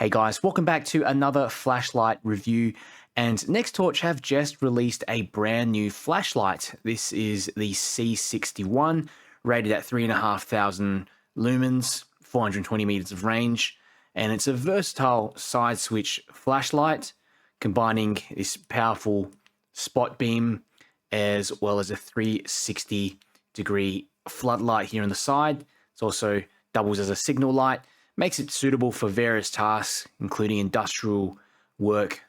Hey guys, welcome back to another flashlight review. And Nextorch have just released a brand new flashlight. This is the C61, rated at 3,500 lumens, 420 meters of range. And it's a versatile side switch flashlight, combining this powerful spot beam as well as a 360-degree floodlight here on the side. It also doubles as a signal light. Makes it suitable for various tasks, including industrial work,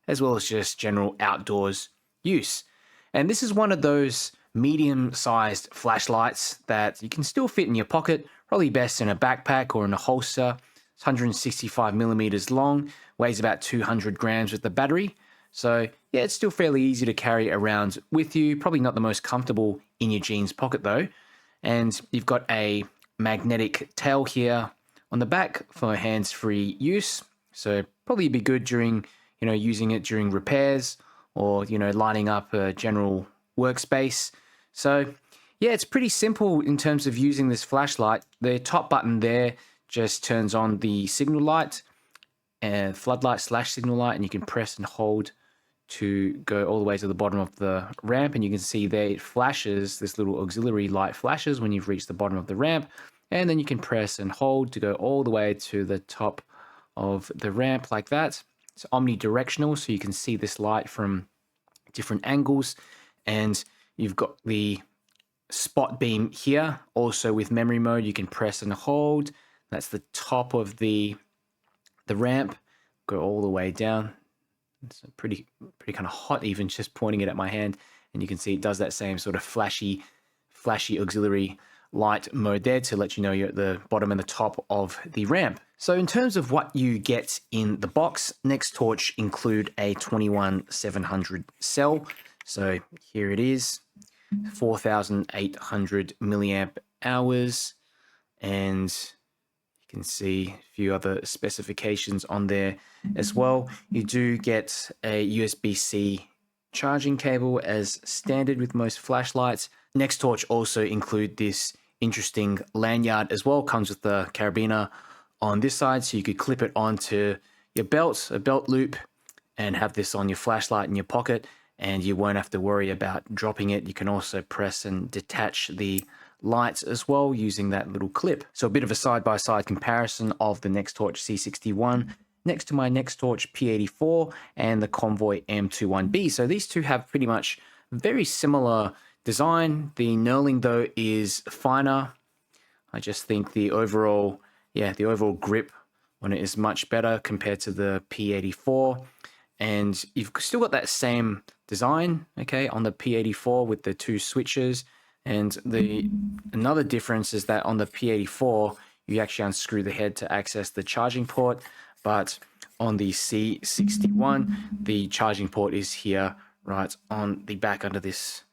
as well as just general outdoors use. And this is one of those medium-sized flashlights that you can still fit in your pocket, probably best in a backpack or in a holster. It's 165 millimeters long, weighs about 200 grams with the battery. So yeah, it's still fairly easy to carry around with you. Probably not the most comfortable in your jeans pocket though. And you've got a magnetic tail here on the back for hands-free use. So probably be good during, using it during repairs or, lining up a general workspace. So yeah, it's pretty simple in terms of using this flashlight. The top button there just turns on the signal light and floodlight / signal light, and you can press and hold to go all the way to the bottom of the ramp. And you can see there it flashes, this little auxiliary light flashes when you've reached the bottom of the ramp. And then you can press and hold to go all the way to the top of the ramp like that. It's omnidirectional, so you can see this light from different angles. And you've got the spot beam here. Also with memory mode, you can press and hold. That's the top of the ramp. Go all the way down. It's pretty kind of hot even just pointing it at my hand. And you can see it does that same sort of flashy auxiliary light mode there to let you know you're at the bottom and the top of the ramp. So in terms of what you get in the box, Nextorch include a 21700 cell. So here it is, 4,800 milliamp hours, and you can see a few other specifications on there as well. You do get a USB-C charging cable as standard with most flashlights. Nextorch also include this interesting lanyard as well. Comes with the carabiner on this side, so you could clip it onto your belt, a belt loop, and have this on your flashlight in your pocket, and you won't have to worry about dropping it. You can also press and detach the lights as well using that little clip. So a bit of a side-by-side comparison of the Nextorch C61 next to my Nextorch P84 and the Convoy M21B. So these two have pretty much very similar design. The knurling though is finer. I just think the overall grip on it is much better compared to the P84. And you've still got that same design, okay, on the P84 with the two switches. And another difference is that on the P84, you actually unscrew the head to access the charging port. But on the C61, the charging port is here, right on the back under this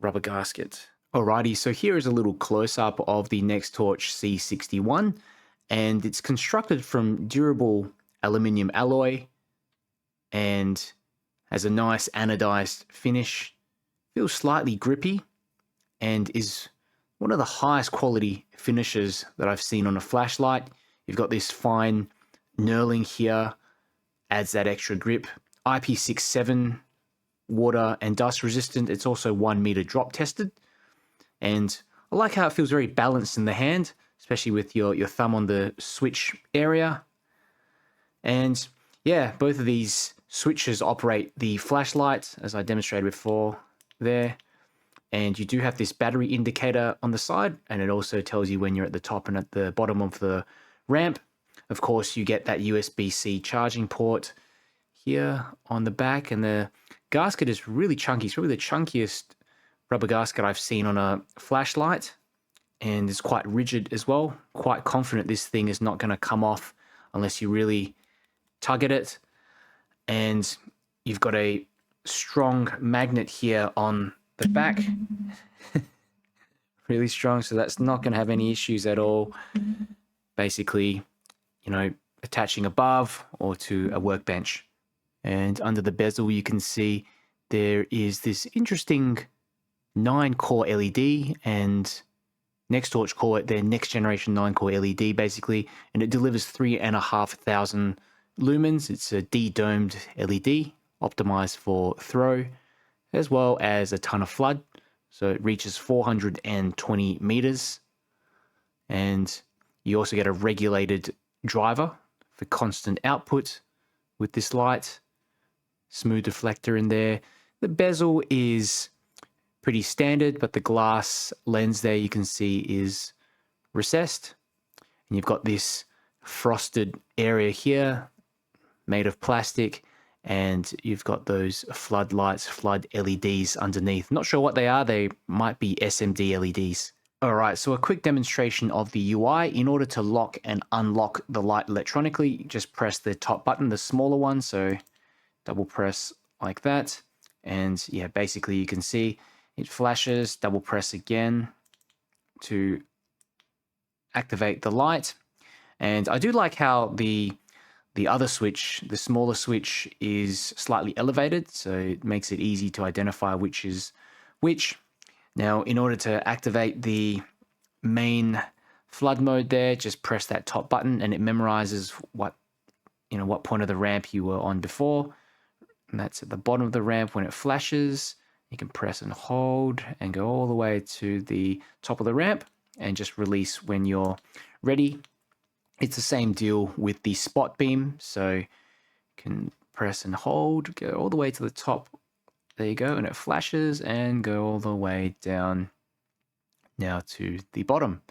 rubber gasket. Alrighty, so here is a little close-up of the Nextorch C61, and it's constructed from durable aluminium alloy and has a nice anodized finish. Feels slightly grippy and is one of the highest quality finishes that I've seen on a flashlight. You've got this fine knurling here, adds that extra grip. IP67 water and dust resistant. It's also 1 meter drop tested, and I like how it feels very balanced in the hand, especially with your thumb on the switch area. And yeah, both of these switches operate the flashlight as I demonstrated before there. And you do have this battery indicator on the side, and it also tells you when you're at the top and at the bottom of the ramp. Of course, you get that USB-C charging port here on the back, and the gasket is really chunky. It's probably the chunkiest rubber gasket I've seen on a flashlight, and it's quite rigid as well. Quite confident this thing is not going to come off unless you really tug at it. And you've got a strong magnet here on the back. Really strong, so that's not going to have any issues at all. Basically, attaching above or to a workbench. And under the bezel, you can see there is this interesting 9-core LED and Nextorch call it their next generation 9-core LED basically, and it delivers 3,500 lumens. It's a de-domed LED, optimized for throw, as well as a ton of flood. So it reaches 420 meters. And you also get a regulated driver for constant output with this light. Smooth deflector in there. The bezel is pretty standard, but the glass lens there you can see is recessed. And you've got this frosted area here made of plastic, and you've got those floodlights, flood LEDs underneath. Not sure what they are. They might be SMD LEDs. All right, so a quick demonstration of the UI. In order to lock and unlock the light electronically, just press the top button, the smaller one. So double press like that. And yeah, basically you can see it flashes. Double press again to activate the light. And I do like how the other switch, the smaller switch, is slightly elevated, so it makes it easy to identify which is which. Now, in order to activate the main flood mode there, just press that top button and it memorizes what point of the ramp you were on before. And that's at the bottom of the ramp when it flashes. You can press and hold and go all the way to the top of the ramp and just release when you're ready. It's the same deal with the spot beam. So you can press and hold, go all the way to the top. There you go, and it flashes and go all the way down now to the bottom.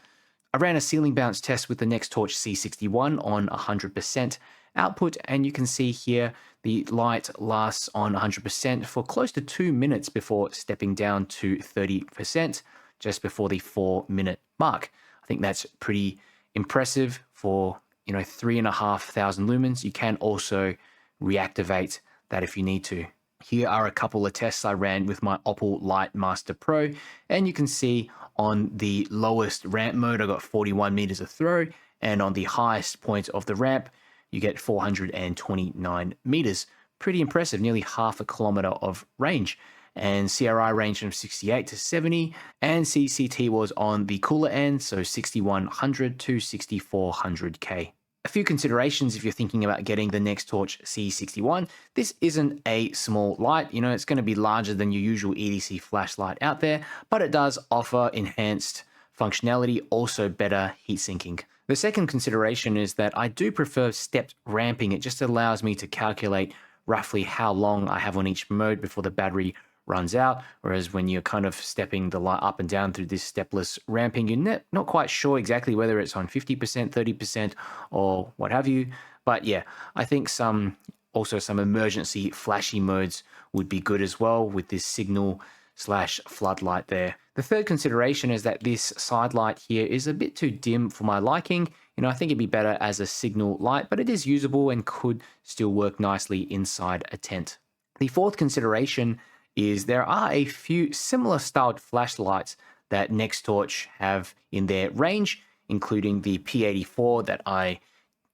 I ran a ceiling bounce test with the Nextorch C61 on 100% output, and you can see here the light lasts on 100% for close to 2 minutes before stepping down to 30% just before the 4-minute mark. I think that's pretty impressive for 3,500 lumens. You can also reactivate that if you need to. Here are a couple of tests I ran with my Opal Light Master Pro, and you can see on the lowest ramp mode I got 41 meters of throw, and on the highest point of the ramp you get 429 meters. Pretty impressive, nearly half a kilometer of range. And CRI ranged from 68 to 70, and CCT was on the cooler end, so 6100 to 6400K. A few considerations if you're thinking about getting the Nextorch C61. This isn't a small light, it's going to be larger than your usual EDC flashlight out there, but it does offer enhanced functionality, also better heat sinking. The second consideration is that I do prefer stepped ramping. It just allows me to calculate roughly how long I have on each mode before the battery runs out, whereas when you're kind of stepping the light up and down through this stepless ramping, you're not quite sure exactly whether it's on 50%, 30%, or what have you. But yeah, I think some emergency flashy modes would be good as well with this signal/floodlight there. The third consideration is that this side light here is a bit too dim for my liking. I think it'd be better as a signal light, but it is usable and could still work nicely inside a tent. The fourth consideration is there are a few similar styled flashlights that Nextorch have in their range, including the P84 that I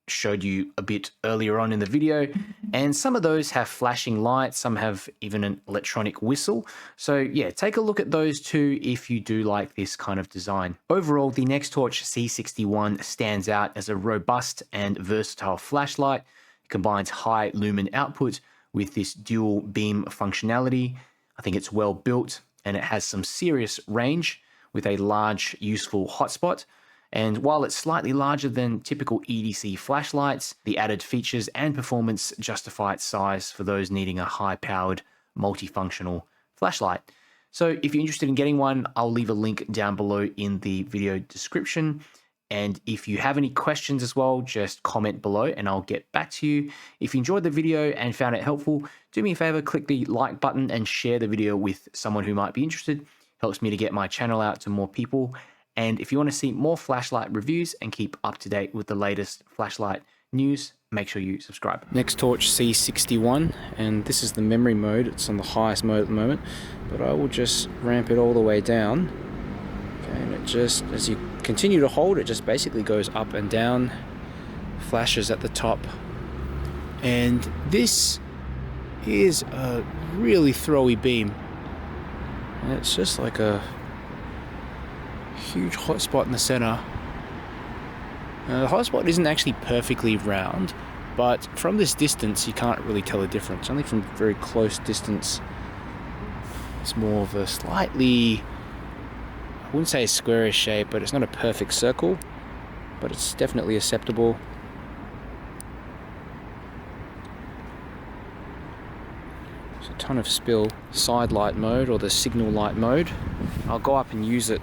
showed you a bit earlier on in the video. And some of those have flashing lights, some have even an electronic whistle. So yeah, take a look at those too if you do like this kind of design. Overall, the Nextorch C61 stands out as a robust and versatile flashlight. It combines high lumen output with this dual beam functionality. I think it's well built and it has some serious range with a large useful hotspot. And while it's slightly larger than typical EDC flashlights, the added features and performance justify its size for those needing a high-powered, multifunctional flashlight. So if you're interested in getting one, I'll leave a link down below in the video description. And if you have any questions as well, just comment below and I'll get back to you. If you enjoyed the video and found it helpful, do me a favor, click the like button and share the video with someone who might be interested. Helps me to get my channel out to more people. And if you want to see more flashlight reviews and keep up to date with the latest flashlight news, make sure you subscribe. Nextorch C61, and this is the memory mode. It's on the highest mode at the moment, but I will just ramp it all the way down. Okay, and it just, as you continue to hold, it just basically goes up and down, flashes at the top. And this is a really throwy beam. And it's just like a huge hotspot in the center. The hotspot isn't actually perfectly round, but from this distance you can't really tell the difference. Only from very close distance it's more of a slightly, I wouldn't say a squarish shape, but it's not a perfect circle, but it's definitely acceptable. There's a ton of spill. Side light mode, or the signal light mode. I'll go up and use it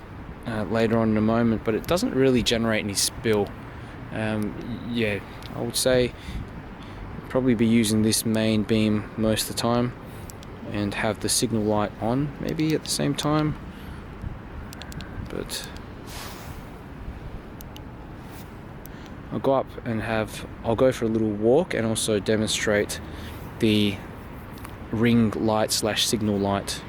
later on in a moment, but it doesn't really generate any spill. Yeah, I would say probably be using this main beam most of the time and have the signal light on maybe at the same time, but I'll go up and I'll go for a little walk and also demonstrate the ring light / signal light.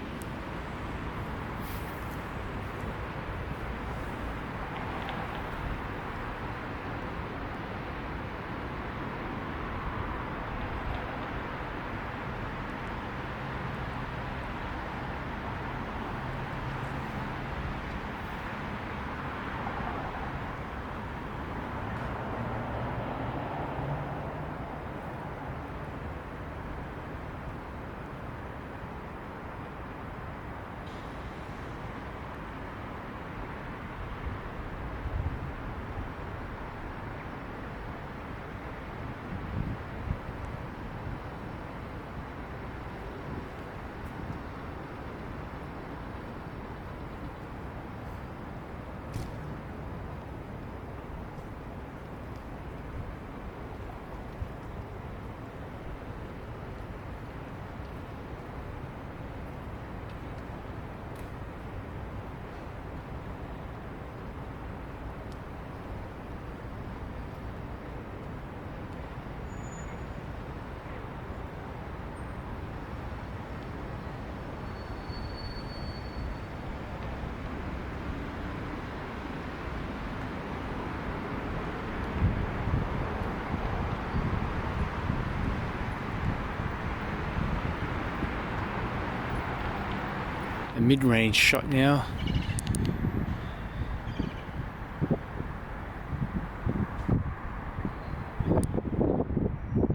A mid-range shot now.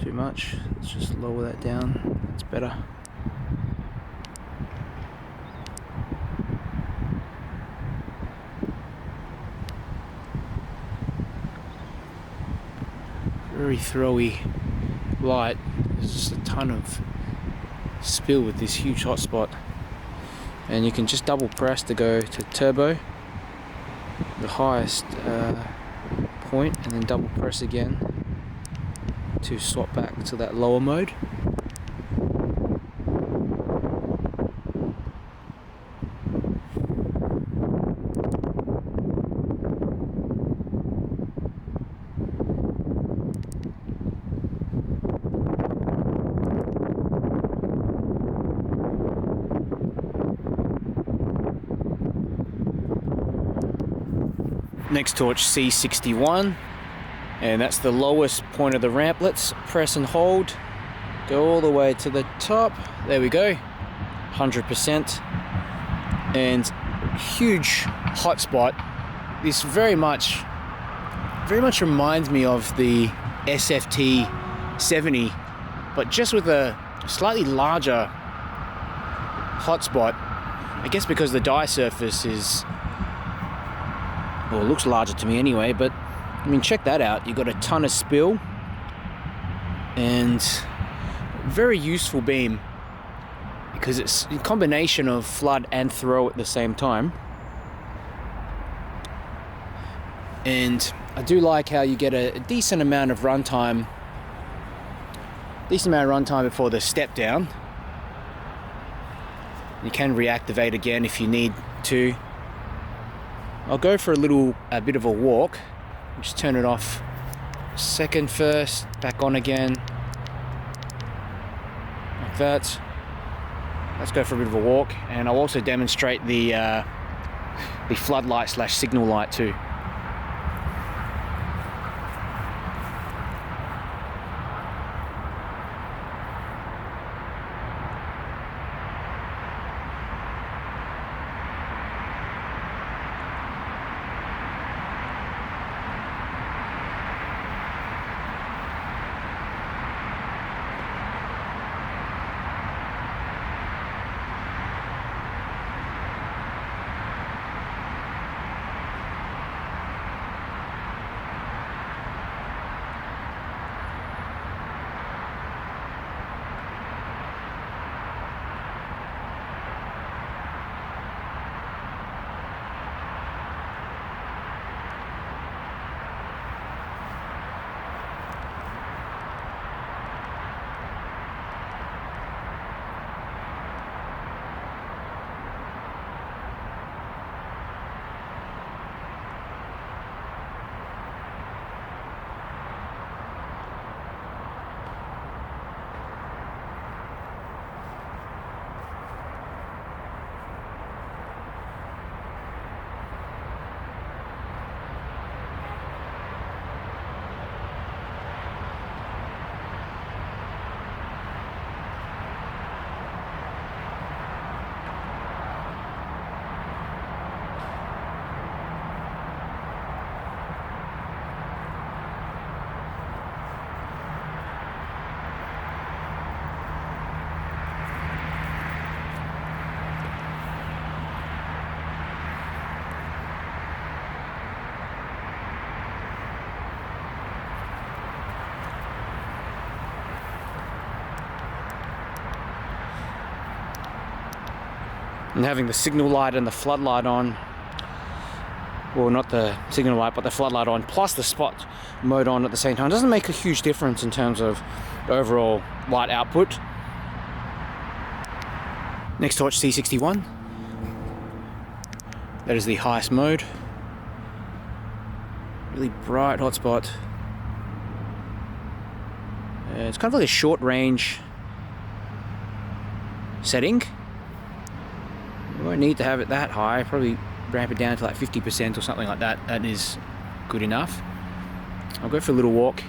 Too much. Let's just lower that down. That's better. Very throwy light. There's just a ton of spill with this huge hotspot. And you can just double press to go to turbo, the highest point, and then double press again to swap back to that lower mode. Nextorch C61, and that's the lowest point of the ramp. Let's press and hold, go all the way to the top. There we go, 100%, and huge hotspot. This very much reminds me of the SFT 70, but just with a slightly larger hotspot. I guess because the die surface is, well, it looks larger to me anyway, but I mean, check that out. You've got a ton of spill and very useful beam because it's a combination of flood and throw at the same time. And I do like how you get a decent amount of runtime before the step down. You can reactivate again if you need to. I'll go for a bit of a walk. Just turn it off second first, back on again, like that. Let's go for a bit of a walk, and I'll also demonstrate the floodlight / signal light too. And having the signal light and the floodlight on, well, not the signal light, but the floodlight on, plus the spot mode on at the same time, doesn't make a huge difference in terms of overall light output. Nextorch C61. That is the highest mode. Really bright hotspot. It's kind of like a short range setting. You won't need to have it that high, probably ramp it down to like 50% or something like that. That is good enough. I'll go for a little walk